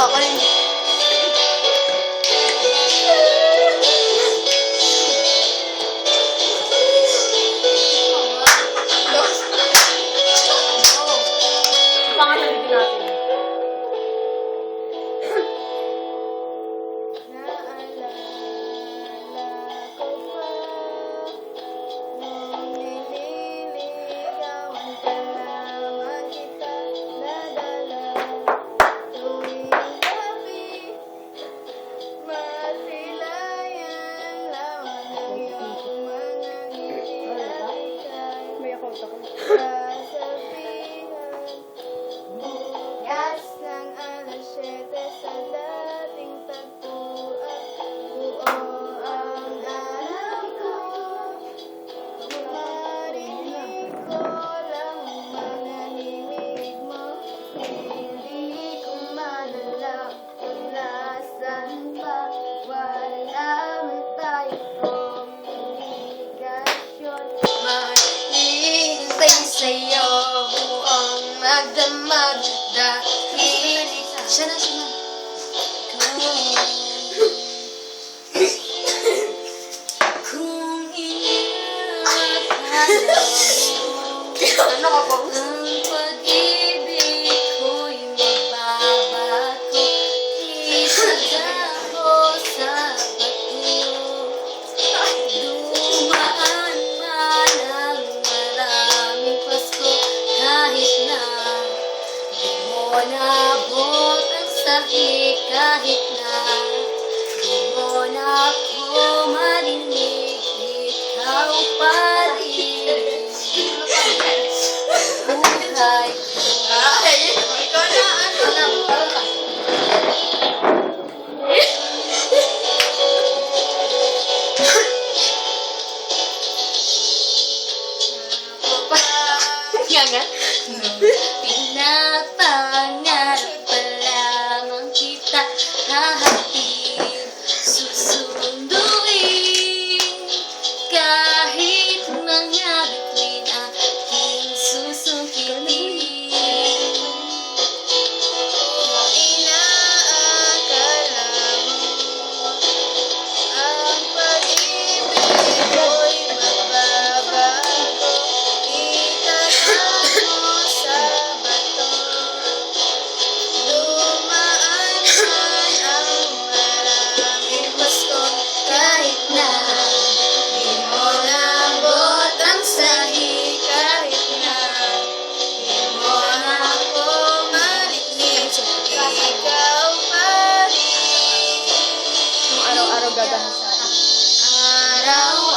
Ako rin. Pangalan din natin. Gas ng alas 7 sa dating tagpuan. Buo ang alam ko. Marinig ko lang mga himig mo. Hindi ko malalaman kung nasaan pa. Wala man tayong komunikasyon. Maghihintay sa'yo buong magdamag dahil siya na. Kung inakala Ano ka ba? ang pag-ibig ko'y mababago, isagako sa bato. Dumaan man ang maraming Pasko, kahit na di mo naabot ang sakit, kahit na di mo na ako marinig, ikaw pa rin buhay ko. Ay, ikaw na. Yan nga. Pinapangarap pa lamang kita hahatid, susunduin kahit mga bituin aking susungkitin. Kung inaakala mo ang pag-ibig ko'y mababago, itagak mo sa bato. Dumaan man ang maraming Pasko, kahit na di mo naabot ang sahi, kahit na di mo na ako marinig, ikaw pa rin. Araw-araw gagana sa atin. Araw